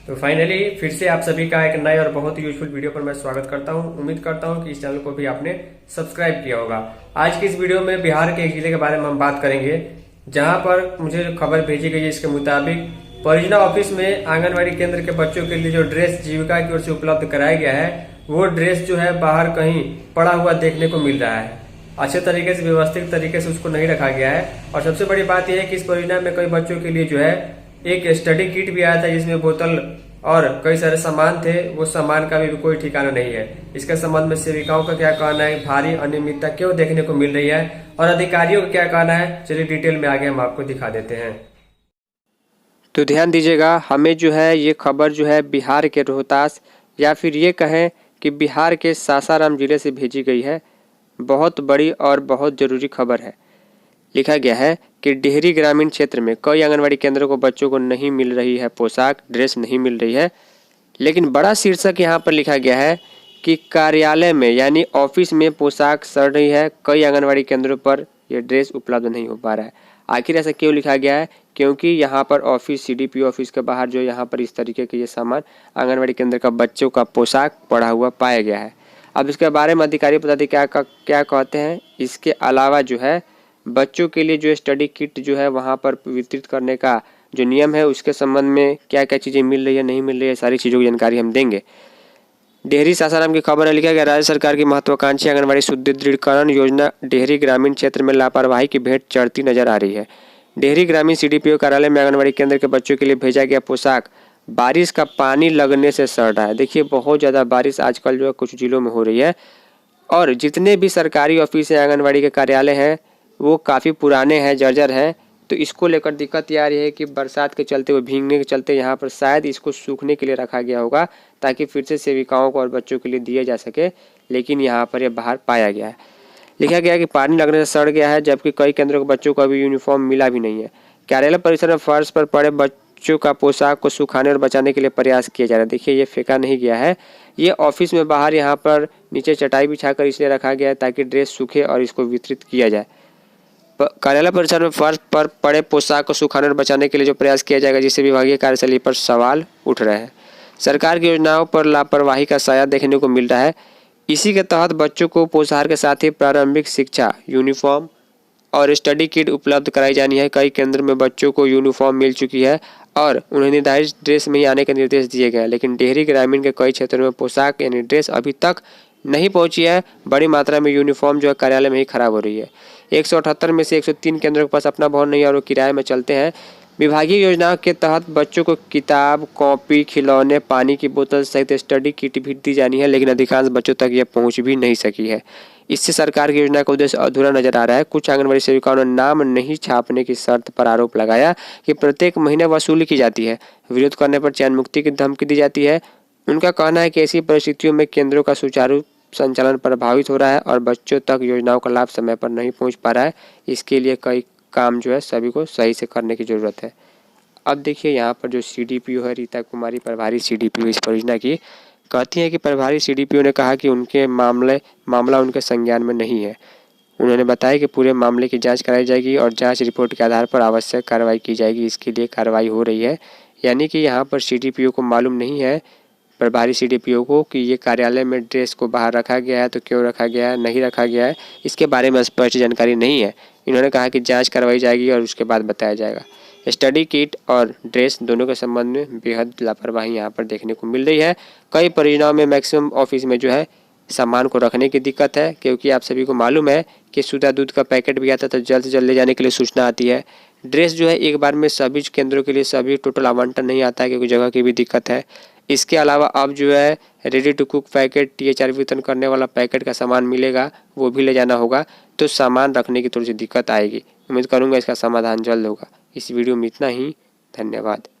तो फाइनली फिर से आप सभी का एक नए और बहुत ही यूजफुल वीडियो पर मैं स्वागत करता हूं। उम्मीद करता हूं कि इस चैनल को भी आपने सब्सक्राइब किया होगा। आज की इस वीडियो में बिहार के एक जिले के बारे में हम बात करेंगे, जहां पर मुझे खबर भेजी गई है। इसके मुताबिक परियोजना ऑफिस में आंगनबाड़ी केंद्र के बच्चों के लिए जो ड्रेस जीविका की ओर से उपलब्ध कराया गया है, वो ड्रेस जो है बाहर कहीं पड़ा हुआ देखने को मिल रहा है। अच्छे तरीके से, व्यवस्थित तरीके से उसको नहीं रखा गया है। और सबसे बड़ी बात यह है कि इस परियोजना में कई बच्चों के लिए जो है एक स्टडी किट भी आया था, जिसमें बोतल और कई सारे सामान थे। वो सामान का भी कोई ठिकाना नहीं है। इसके संबंध में सेविकाओं का क्या कहना है, भारी अनियमितता क्यों देखने को मिल रही है, और अधिकारियों का क्या कहना है, चलिए डिटेल में आगे हम आपको दिखा देते हैं। तो ध्यान दीजिएगा, हमें जो है ये खबर जो है बिहार के रोहतास या फिर ये कहें कि बिहार के सासाराम जिले से भेजी गई है। बहुत बड़ी और बहुत ज़रूरी खबर है। लिखा गया है कि डेहरी ग्रामीण क्षेत्र में कई आंगनबाड़ी केंद्रों को बच्चों को नहीं मिल रही है पोशाक, ड्रेस नहीं मिल रही है। लेकिन बड़ा शीर्षक यहाँ पर लिखा गया है कि कार्यालय में यानी ऑफिस में पोशाक सड़ रही है। कई आंगनबाड़ी केंद्रों पर यह ड्रेस उपलब्ध नहीं हो पा रहा है। आखिर ऐसा क्यों लिखा गया है? क्योंकि यहाँ पर ऑफिस, सीडीपीओ ऑफिस के बाहर जो यहाँ पर इस तरीके के ये सामान आंगनबाड़ी केंद्र का बच्चों का पोशाक पड़ा हुआ पाया गया है। अब इसके बारे में अधिकारी बताते क्या कहते हैं। इसके अलावा जो है बच्चों के लिए जो स्टडी किट जो है वहाँ पर वितरित करने का जो नियम है, उसके संबंध में क्या क्या चीज़ें मिल रही है, नहीं मिल रही है, सारी चीज़ों की जानकारी हम देंगे। डेहरी सासाराम की खबर है। लिखा गया, राज्य सरकार की महत्वाकांक्षी आंगनबाड़ी सुदृढ़ीकरण योजना डेहरी ग्रामीण क्षेत्र में लापरवाही की भेंट चढ़ती नजर आ रही है। डेहरी ग्रामीण सीडीपीओ कार्यालय में आंगनबाड़ी केंद्र के बच्चों के लिए भेजा गया पोशाक बारिश का पानी लगने से सड़ रहा है। देखिए, बहुत ज़्यादा बारिश आजकल जो है कुछ जिलों में हो रही है, और जितने भी सरकारी ऑफिस हैं, आंगनबाड़ी के कार्यालय हैं, वो काफ़ी पुराने हैं, जर्जर हैं। तो इसको लेकर दिक्कत ये आ रही है कि बरसात के चलते, वो भीगने के चलते यहाँ पर शायद इसको सूखने के लिए रखा गया होगा, ताकि फिर से सेविकाओं को और बच्चों के लिए दिया जा सके। लेकिन यहाँ पर ये बाहर पाया गया है। लिखा गया है कि पानी लगने से सड़ गया है, जबकि कई केंद्रों के बच्चों को अभी यूनिफॉर्म मिला भी नहीं है। कार्यालय परिसर में फर्श पर पड़े बच्चों का पोशाक को सुखाने और बचाने के लिए प्रयास किया जा रहा है। देखिए, ये फेंका नहीं गया है, ये ऑफिस में बाहर यहाँ पर नीचे चटाई बिछाकर इसलिए रखा गया है ताकि ड्रेस सूखे और इसको वितरित किया जाए। कार्यालय परिसर में फर्श पर पड़े पोशाक को सुखाने और बचाने के लिए जो प्रयास किया जाएगा, जिससे विभागीय कार्यशैली पर सवाल उठ रहे हैं। सरकार की योजनाओं पर लापरवाही का साया देखने को मिल रहा है। इसी के तहत बच्चों को पोषाहार के साथ ही प्रारंभिक शिक्षा, यूनिफॉर्म और स्टडी किट उपलब्ध कराई जानी है। कई केंद्र में बच्चों को यूनिफॉर्म मिल चुकी है और उन्हें निर्धारित ड्रेस में ही आने के निर्देश दिए गए हैं। लेकिन डेहरी ग्रामीण के कई क्षेत्रों में पोशाक यानी ड्रेस अभी तक नहीं पहुंची है। बड़ी मात्रा में यूनिफॉर्म जो है कार्यालय में ही खराब हो रही है। 178 में से 103 केंद्रों के पास अपना भवन नहीं है और वो किराए में चलते हैं। विभागीय योजनाओं के तहत बच्चों को किताब, कॉपी, खिलौने, पानी की बोतल सहित स्टडी किट भी दी जानी है, लेकिन अधिकांश बच्चों तक यह पहुंच भी नहीं सकी है। इससे सरकार की योजना का उद्देश्य अधूरा नजर आ रहा है। कुछ आंगनबाड़ी सेविकाओं ने नाम नहीं छापने की शर्त पर आरोप लगाया कि प्रत्येक महीने वसूली की जाती है। विरोध करने पर चयन मुक्ति की धमकी दी जाती है। उनका कहना है कि ऐसी परिस्थितियों में केंद्रों का सुचारू संचालन प्रभावित हो रहा है और बच्चों तक योजनाओं का लाभ समय पर नहीं पहुंच पा रहा है। इसके लिए कई काम जो है सभी को सही से करने की ज़रूरत है। अब देखिए, यहाँ पर जो सीडीपीओ है, रीता कुमारी, प्रभारी सीडीपीओ इस परियोजना की, कहती हैं कि प्रभारी सीडीपीओ ने कहा कि उनके मामला उनके संज्ञान में नहीं है। उन्होंने बताया कि पूरे मामले की जांच कराई जाएगी और जांच रिपोर्ट के आधार पर आवश्यक कार्रवाई की जाएगी। इसके लिए कार्रवाई हो रही है। यानी कि यहाँ पर सीडीपीओ को मालूम नहीं है, प्रभारी सीडीपीओ को, कि ये कार्यालय में ड्रेस को बाहर रखा गया है, तो क्यों रखा गया है, नहीं रखा गया है, इसके बारे में स्पष्ट जानकारी नहीं है। इन्होंने कहा कि जांच करवाई जाएगी और उसके बाद बताया जाएगा। स्टडी किट और ड्रेस दोनों के संबंध में बेहद लापरवाही यहाँ पर देखने को मिल रही है। कई परियोजनाओं में मैक्सिमम ऑफिस में जो है सामान को रखने की दिक्कत है, क्योंकि आप सभी को मालूम है कि सुधा दूध का पैकेट भी आता है तो जल्द से जल्द ले जाने के लिए सूचना आती है। ड्रेस जो है एक बार में सभी केंद्रों के लिए सभी टोटल आवंटन नहीं आता है, क्योंकि जगह की भी दिक्कत है। इसके अलावा अब जो है ready to cook packet, THR वितरण करने वाला पैकेट का सामान मिलेगा, वो भी ले जाना होगा, तो सामान रखने की थोड़ी सी दिक्कत आएगी। उम्मीद करूँगा इसका समाधान जल्द होगा। इस वीडियो में इतना ही। धन्यवाद।